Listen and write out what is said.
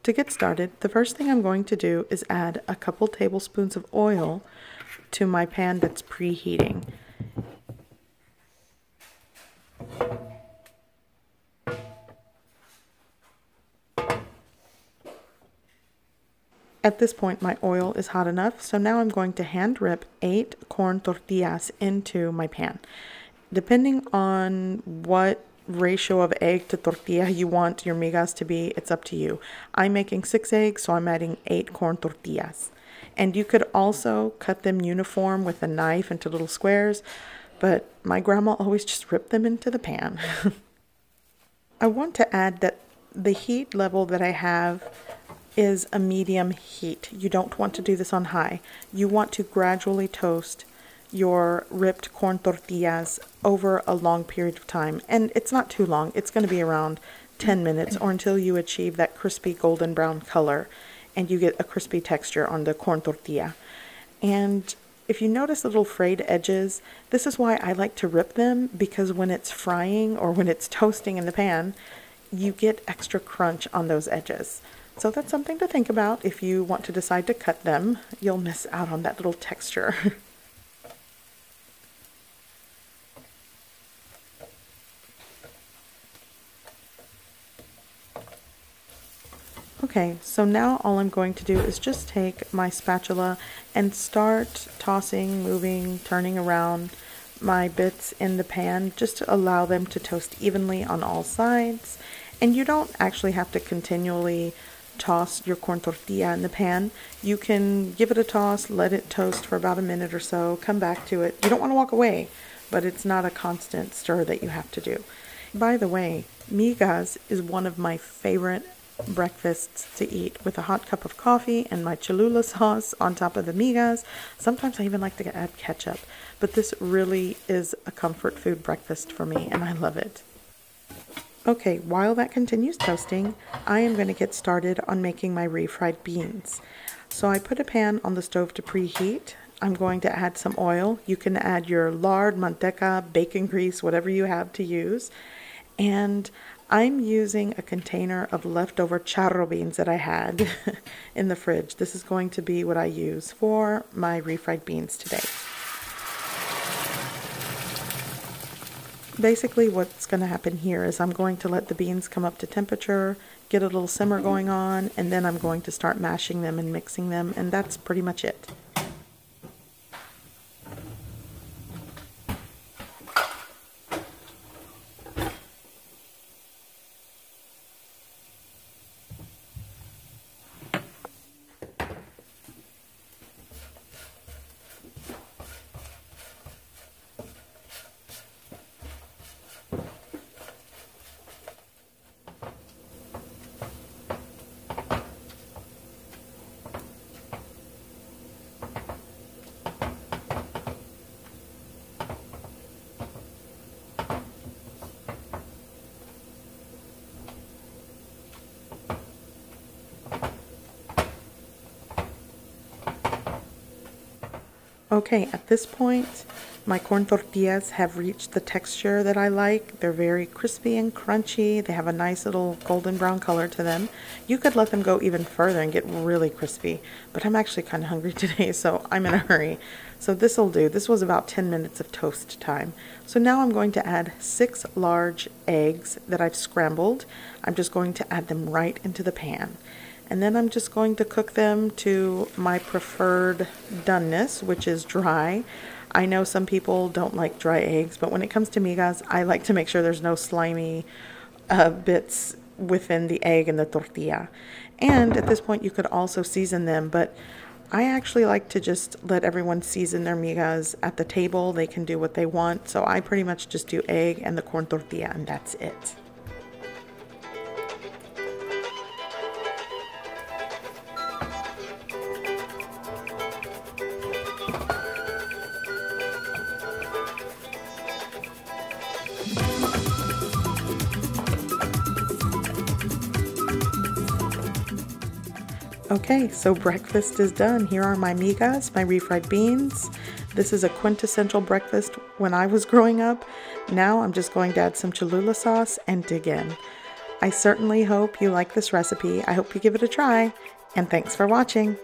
To get started, the first thing I'm going to do is add a couple tablespoons of oil to my pan that's preheating. At this point, my oil is hot enough, so now I'm going to hand rip 8 corn tortillas into my pan. Depending on what ratio of egg to tortilla you want your migas to be, it's up to you. I'm making 6 eggs, so I'm adding 8 corn tortillas. And you could also cut them uniform with a knife into little squares, but my grandma always just ripped them into the pan. I want to add that the heat level that I have is a medium heat. You don't want to do this on high. You want to gradually toast your ripped corn tortillas over a long period of time. And it's not too long. It's going to be around 10 minutes or until you achieve that crispy golden brown color and you get a crispy texture on the corn tortilla. And if you notice little frayed edges, this is why I like to rip them, because when it's frying or when it's toasting in the pan, you get extra crunch on those edges. So that's something to think about. If you want to decide to cut them, you'll miss out on that little texture. Okay, so now all I'm going to do is just take my spatula and start tossing, moving, turning around my bits in the pan just to allow them to toast evenly on all sides. And you don't actually have to continually toss your corn tortilla in the pan. You can give it a toss, let it toast for about a minute or so, come back to it. You don't want to walk away, but it's not a constant stir that you have to do. By the way, migas is one of my favorite breakfasts to eat, with a hot cup of coffee and my Cholula sauce on top of the migas. Sometimes I even like to add ketchup, but this really is a comfort food breakfast for me and I love it. Okay, while that continues toasting, I am going to get started on making my refried beans. So I put a pan on the stove to preheat. I'm going to add some oil. You can add your lard, manteca, bacon grease, whatever you have to use. And I'm using a container of leftover charro beans that I had in the fridge. This is going to be what I use for my refried beans today. Basically what's going to happen here is I'm going to let the beans come up to temperature, get a little simmer going on, and then I'm going to start mashing them and mixing them, and that's pretty much it. Okay, at this point, my corn tortillas have reached the texture that I like. They're very crispy and crunchy. They have a nice little golden brown color to them. You could let them go even further and get really crispy, but I'm actually kind of hungry today, so I'm in a hurry. So this'll do. This was about 10 minutes of toast time. So now I'm going to add 6 large eggs that I've scrambled. I'm just going to add them right into the pan. And then I'm just going to cook them to my preferred doneness, which is dry. I know some people don't like dry eggs, but when it comes to migas, I like to make sure there's no slimy bits within the egg and the tortilla. And at this point, you could also season them, but I actually like to just let everyone season their migas at the table. They can do what they want, so I pretty much just do egg and the corn tortilla, and that's it. Okay, so breakfast is done. Here are my migas, my refried beans. This is a quintessential breakfast when I was growing up. Now I'm just going to add some Cholula sauce and dig in. I certainly hope you like this recipe. I hope you give it a try, and thanks for watching.